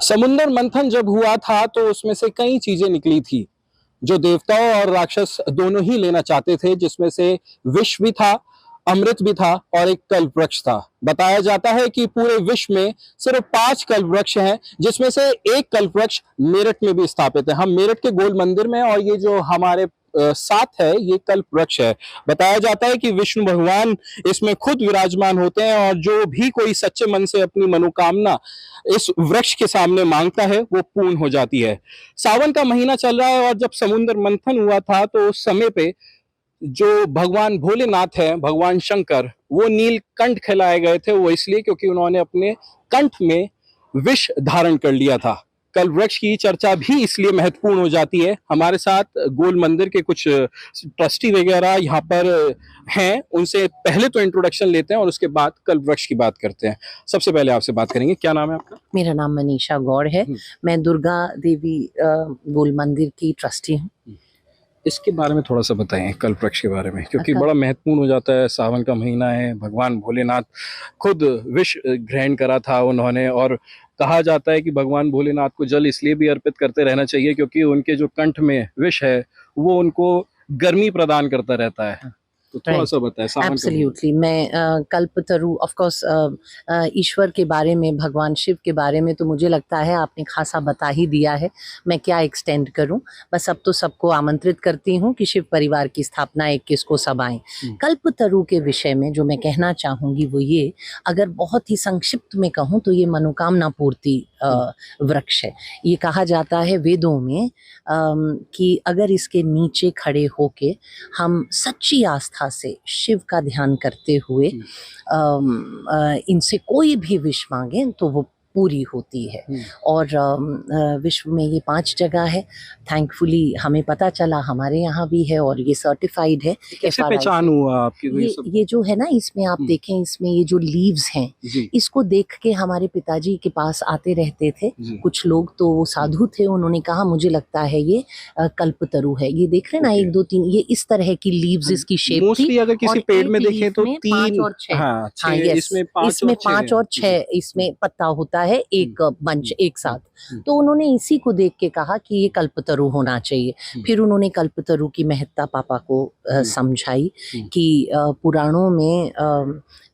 समुद्र मंथन जब हुआ था तो उसमें से कई चीजें निकली थी जो देवताओं और राक्षस दोनों ही लेना चाहते थे, जिसमें से विष भी था, अमृत भी था और एक कल्प वृक्ष था। बताया जाता है कि पूरे विश्व में सिर्फ 5 कल्प वृक्ष हैं, जिसमें से एक कल्प वृक्ष मेरठ में भी स्थापित है। हम मेरठ के गोल मंदिर में, और ये जो हमारे साथ है ये कल्प वृक्ष है। बताया जाता है कि विष्णु भगवान इसमें खुद विराजमान होते हैं और जो भी कोई सच्चे मन से अपनी मनोकामना इस वृक्ष के सामने मांगता है वो पूर्ण हो जाती है। सावन का महीना चल रहा है और जब समुद्र मंथन हुआ था तो उस समय पे जो भगवान भोलेनाथ है, भगवान शंकर, वो नीलकंठ खिलाए गए थे। वो इसलिए क्योंकि उन्होंने अपने कंठ में विष धारण कर लिया था। कल्प वृक्ष की चर्चा भी इसलिए महत्वपूर्ण हो जाती है। हमारे साथ गोल मंदिर के कुछ ट्रस्टी वगैरह यहाँ पर हैं, उनसे पहले तो इंट्रोडक्शन लेते हैं और उसके बाद कल्प वृक्ष की बात करते हैं। सबसे पहले आपसे बात करेंगे, क्या नाम है आपका? मेरा नाम मनीषा गौड़ है। मैं दुर्गा देवी गोल मंदिर की ट्रस्टी हूँ। इसके बारे में थोड़ा सा बताएं, कल्प वृक्ष के बारे में, क्योंकि बड़ा महत्वपूर्ण हो जाता है। सावन का महीना है, भगवान भोलेनाथ खुद विष ग्रहण करा था उन्होंने, और कहा जाता है कि भगवान भोलेनाथ को जल इसलिए भी अर्पित करते रहना चाहिए क्योंकि उनके जो कंठ में विष है वो उनको गर्मी प्रदान करता रहता है। तो थोड़ा सा बताएं। एब्सोल्युटली। मैं कल्पतरु, ऑफ कोर्स, ईश्वर के बारे में, भगवान शिव के बारे में तो मुझे लगता है आपने खासा बता ही दिया है। मैं क्या एक्सटेंड करूं, बस अब तो सबको आमंत्रित करती हूं कि शिव परिवार की स्थापना 21 को सब आएं। कल्पतरु के विषय में जो मैं कहना चाहूंगी वो ये, अगर बहुत ही संक्षिप्त में कहूं तो ये मनोकामना पूर्ति वृक्ष है। ये कहा जाता है वेदों में कि अगर इसके नीचे खड़े होके हम सच्ची आस्था से शिव का ध्यान करते हुए इनसे कोई भी विश मांगे तो वो पूरी होती है। और विश्व में ये 5 जगह है। थैंकफुली हमें पता चला हमारे यहाँ भी है और ये सर्टिफाइड है। कैसे पहचान हुआ आपकी? ये जो है ना, इसमें आप देखें, इसमें ये जो लीव्स हैं, इसको देख के हमारे पिताजी के पास आते रहते थे कुछ लोग, तो वो साधु थे, उन्होंने कहा मुझे लगता है ये कल्पतरु है। ये देख रहे ना, 1 2 3 ये इस तरह की लीव्स इसकी शेप थी। अगर किसी पेड़ में देखें तो 5 और 6, इसमें 5 और 6 इसमें पत्ता होता है, एक बंच एक साथ। तो उन्होंने इसी को देख के कहा कि ये कल्पतरु होना चाहिए। फिर उन्होंने कल्पतरु की महत्ता पापा को समझाई कि पुराणों में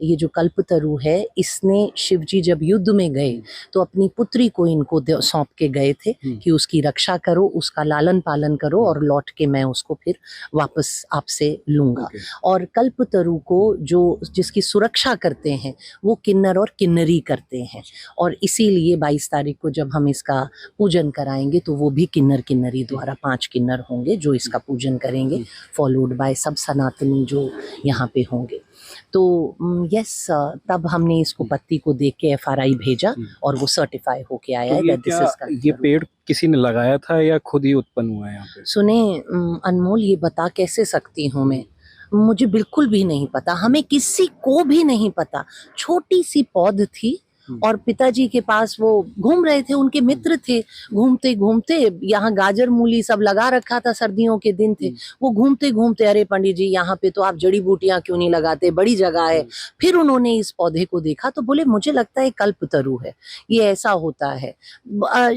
ये जो कल्पतरु है, इसने शिवजी जब युद्ध में गए तो अपनी पुत्री को इनको सौंप के गए थे कि उसकी रक्षा करो, उसका लालन पालन करो और लौट के मैं उसको फिर वापस आपसे लूंगा। और कल्पतरु को जो जिसकी सुरक्षा करते हैं वो किन्नर और किन्नरी करते हैं, और इसीलिए 22 तारीख को जब हम इसका पूजन कराएंगे तो वो भी किन्नर किन्नरी द्वारा 5 किन्नर होंगे जो इसका पूजन करेंगे, फॉलोड बाय सब सनातनी जो यहाँ पे होंगे। तो यस, तब हमने इसको पत्ती को देख के FRI भेजा और वो सर्टिफाई होके आया है। ये पेड़ किसी ने लगाया था या खुद ही उत्पन्न हुआ है यहाँ पे? सुने अनमोल, ये बता कैसे सकती हूँ मैं, मुझे बिल्कुल भी नहीं पता, हमें किसी को भी नहीं पता। छोटी सी पौध थी और पिताजी के पास वो घूम रहे थे, उनके मित्र थे, घूमते घूमते, यहाँ गाजर मूली सब लगा रखा था, सर्दियों के दिन थे, वो घूमते घूमते, अरे पंडित जी यहाँ पे तो आप जड़ी बूटियां क्यों नहीं लगाते, बड़ी जगह है। फिर उन्होंने इस पौधे को देखा तो बोले मुझे लगता है कल्पतरु है, ये ऐसा होता है।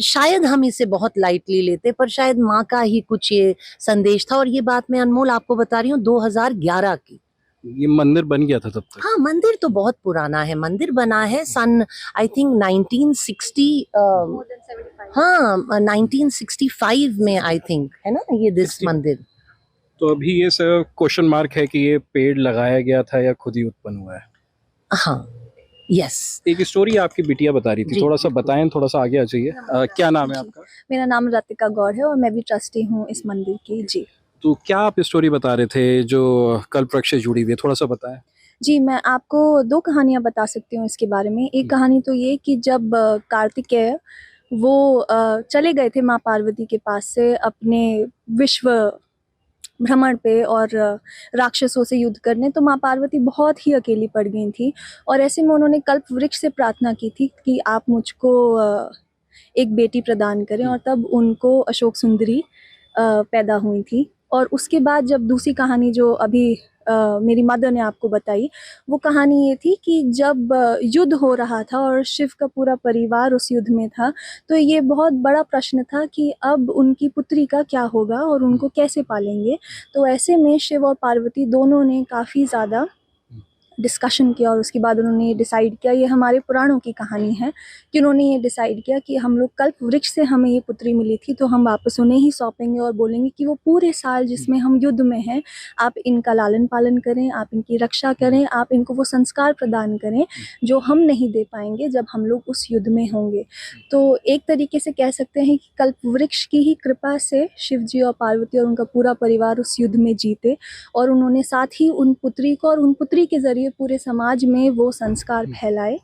शायद हम इसे बहुत लाइटली लेते, पर शायद माँ का ही कुछ ये संदेश था। और ये बात मैं अनमोल आपको बता रही हूँ 2011 की। ये मंदिर बन गया था तब तक? हाँ, मंदिर तो बहुत पुराना है। मंदिर बना है सन आई थिंक 1960, हाँ 1965 में आई थिंक, है ना ये दिस मंदिर। तो अभी ये सब क्वेश्चन मार्क है कि ये पेड़ लगाया गया था या खुद ही उत्पन्न हुआ है? हाँ, यस। एक स्टोरी आपकी बिटिया बता रही थी, थोड़ा सा बताएं, थोड़ा सा आगे आ जाइए। क्या नाम है आपका? मेरा नाम रतिका गौड़ है और मैं भी ट्रस्टी हूँ इस मंदिर की। जी, तो क्या आप स्टोरी बता रहे थे जो कल्प वृक्ष से जुड़ी हुई है, थोड़ा सा बताएं। जी, मैं आपको 2 कहानियाँ बता सकती हूँ इसके बारे में। एक कहानी तो ये कि जब कार्तिकेय वो चले गए थे माँ पार्वती के पास से अपने विश्व भ्रमण पे और राक्षसों से युद्ध करने, तो माँ पार्वती बहुत ही अकेली पड़ गई थी। और ऐसे में उन्होंने कल्प वृक्ष से प्रार्थना की थी कि आप मुझको एक बेटी प्रदान करें, और तब उनको अशोक सुंदरी पैदा हुई थी। और उसके बाद जब दूसरी कहानी जो अभी मेरी मदर ने आपको बताई, वो कहानी ये थी कि जब युद्ध हो रहा था और शिव का पूरा परिवार उस युद्ध में था, तो ये बहुत बड़ा प्रश्न था कि अब उनकी पुत्री का क्या होगा और उनको कैसे पालेंगे। तो ऐसे में शिव और पार्वती दोनों ने काफ़ी ज़्यादा डिस्कशन किया और उसके बाद उन्होंने ये डिसाइड किया, ये हमारे पुराणों की कहानी है कि उन्होंने ये डिसाइड किया कि हम लोग कल्प वृक्ष से हमें ये पुत्री मिली थी, तो हम वापस उन्हें ही सौंपेंगे और बोलेंगे कि वो पूरे साल जिसमें हम युद्ध में हैं, आप इनका लालन पालन करें, आप इनकी रक्षा करें, आप इनको वो संस्कार प्रदान करें जो हम नहीं दे पाएंगे जब हम लोग उस युद्ध में होंगे। तो एक तरीके से कह सकते हैं कि कल्प वृक्ष की ही कृपा से शिव जी और पार्वती और उनका पूरा परिवार उस युद्ध में जीते, और उन्होंने साथ ही उन पुत्री को और उन पुत्री के ज़रिए पूरे समाज में वो संस्कार फैलाए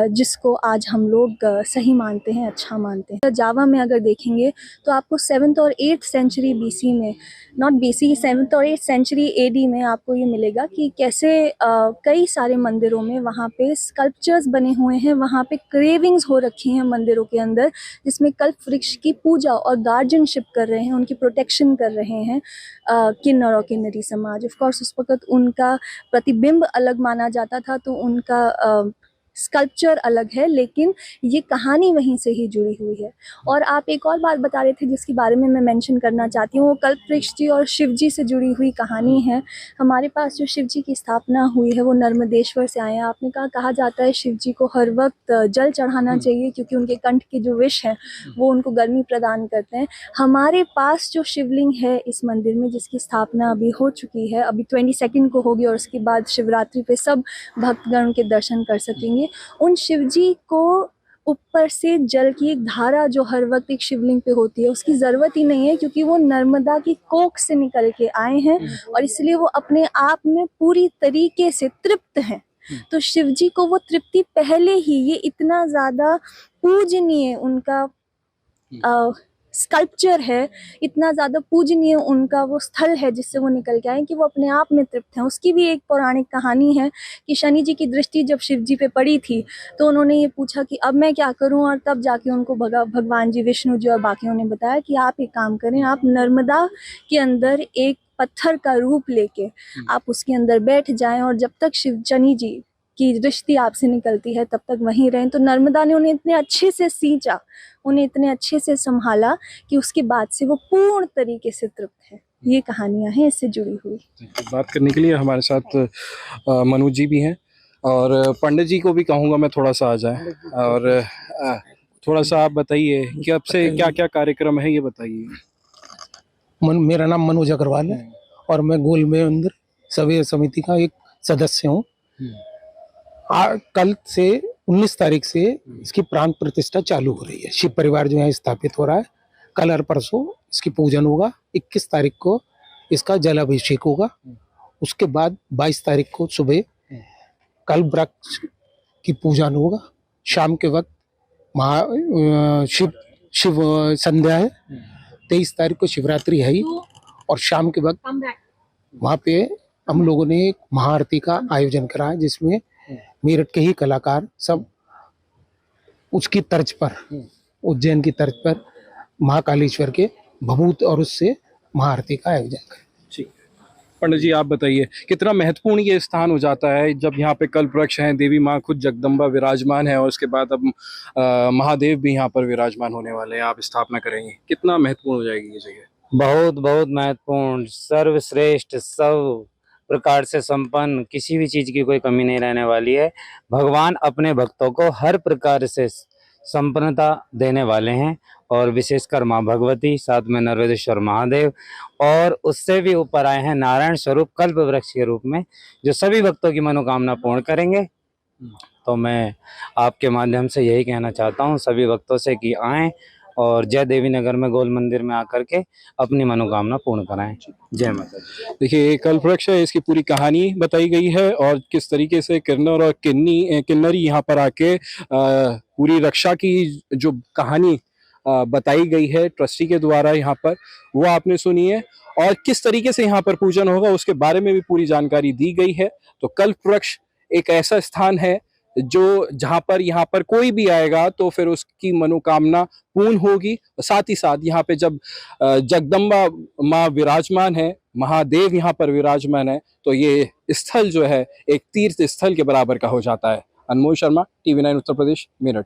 जिसको आज हम लोग सही मानते हैं, अच्छा मानते हैं। जावा में अगर देखेंगे तो आपको 7th और 8th सेंचुरी BC में, नॉट BC, 7th और 8th सेंचुरी AD में आपको ये मिलेगा कि कैसे कई सारे मंदिरों में वहाँ पे स्कल्पचर्स बने हुए हैं, वहाँ पे क्रेविंग्स हो रखी हैं मंदिरों के अंदर, जिसमें कल्प वृक्ष की पूजा और गार्जियनशिप कर रहे हैं, उनकी प्रोटेक्शन कर रहे हैं किन्नर और किन्नरी समाज। ऑफ कोर्स उस वक्त उनका प्रतिबिंब अलग माना जाता था, तो उनका स्कल्पचर अलग है, लेकिन ये कहानी वहीं से ही जुड़ी हुई है। और आप एक और बात बता रहे थे जिसके बारे में मैं मेंशन करना चाहती हूँ, वो कल्प वृक्ष जी और शिव जी से जुड़ी हुई कहानी है। हमारे पास जो शिव जी की स्थापना हुई है वो नर्मदेश्वर से आए हैं। आपने कहा जाता है शिव जी को हर वक्त जल चढ़ाना चाहिए क्योंकि उनके कंठ के जो विष हैं वो उनको गर्मी प्रदान करते हैं। हमारे पास जो शिवलिंग है इस मंदिर में, जिसकी स्थापना अभी हो चुकी है, अभी 22 को होगी और उसके बाद शिवरात्रि पे सब भक्तगण के दर्शन कर सकेंगे। उन शिवजी को ऊपर से जल की एक धारा जो हर वक्त एक शिवलिंग पे होती है उसकी ज़रूरत ही नहीं है, क्योंकि वो नर्मदा की कोख से निकल के आए हैं और इसलिए वो अपने आप में पूरी तरीके से तृप्त हैं। तो शिवजी को वो तृप्ति पहले ही, ये इतना ज़्यादा पूजनीय उनका स्कल्पचर है, इतना ज़्यादा पूजनीय उनका वो स्थल है जिससे वो निकल के आए कि वो अपने आप में तृप्त हैं। उसकी भी एक पौराणिक कहानी है कि शनि जी की दृष्टि जब शिव जी पे पड़ी थी तो उन्होंने ये पूछा कि अब मैं क्या करूं, और तब जाके उनको भगवान जी, विष्णु जी और बाकियों ने बताया कि आप एक काम करें, आप नर्मदा के अंदर एक पत्थर का रूप लेके आप उसके अंदर बैठ जाएं और जब तक शनि जी की दृष्टि आपसे निकलती है तब तक वहीं रहें। तो नर्मदा ने उन्हें इतने अच्छे से सींचा, उन्हें इतने अच्छे से संभाला कि उसके बाद से वो पूर्ण तरीके से तृप्त है। ये कहानियां हैं इससे जुड़ी हुई। बात करने के लिए हमारे साथ मनोज जी भी हैं, और पंडित जी को भी कहूँगा मैं थोड़ा सा आ जाए, और थोड़ा सा आप बताइए कि अब से क्या क्या कार्यक्रम है, ये बताइए। मेरा नाम मनोज अग्रवाल है और मैं गोल में अंदर सभ्य समिति का एक सदस्य हूँ। कल से 19 तारीख से इसकी प्राण प्रतिष्ठा चालू हो रही है। शिव परिवार जो है स्थापित हो रहा है। कल और परसों इसकी पूजन होगा। 21 तारीख को इसका जलाभिषेक होगा। उसके बाद 22 तारीख को सुबह कल वृक्ष की पूजन होगा। शाम के वक्त शिव संध्या है। 23 तारीख को शिवरात्रि है ही, और शाम के वक्त वहाँ पे हम लोगों ने एक महाआरती का आयोजन करा है जिसमें मेरठ के ही कलाकार सब उसकी तर्ज पर, उज्जैन की तर्ज पर महाकालेश्वर के भभूत और उससे महाआरती का आयोजन करें। ठीक, पंडित जी आप बताइए कितना महत्वपूर्ण ये स्थान हो जाता है जब यहाँ पे कल्प वृक्ष हैं, देवी माँ खुद जगदम्बा विराजमान है और उसके बाद अब महादेव भी यहाँ पर विराजमान होने वाले हैं, आप स्थापना करेंगे, कितना महत्वपूर्ण हो जाएगी ये जगह? बहुत बहुत महत्वपूर्ण, सर्वश्रेष्ठ, सब प्रकार से संपन्न, किसी भी चीज की कोई कमी नहीं रहने वाली है। भगवान अपने भक्तों को हर प्रकार से संपन्नता देने वाले हैं, और विशेषकर माँ भगवती, साथ में नर्मदेश्वर महादेव, और उससे भी ऊपर आए हैं नारायण स्वरूप कल्प वृक्ष के रूप में, जो सभी भक्तों की मनोकामना पूर्ण करेंगे। तो मैं आपके माध्यम से यही कहना चाहता हूँ सभी भक्तों से कि आएं और जय देवी नगर में गोल मंदिर में आकर के अपनी मनोकामना पूर्ण कराएं। जय माता दी। देखिए कल्प वृक्ष है, इसकी पूरी कहानी बताई गई है और किस तरीके से किन्नर और किन्नरी यहाँ पर आके पूरी रक्षा की जो कहानी बताई गई है ट्रस्टी के द्वारा यहाँ पर, वो आपने सुनी है, और किस तरीके से यहाँ पर पूजन होगा उसके बारे में भी पूरी जानकारी दी गई है। तो कल्प वृक्ष एक ऐसा स्थान है जो जहाँ पर यहाँ पर कोई भी आएगा तो फिर उसकी मनोकामना पूर्ण होगी। साथ ही साथ यहाँ पे जब जगदम्बा माँ विराजमान है, महादेव यहाँ पर विराजमान है, तो ये स्थल जो है एक तीर्थ स्थल के बराबर का हो जाता है। अनमोल शर्मा, TV9 उत्तर प्रदेश, मेरठ।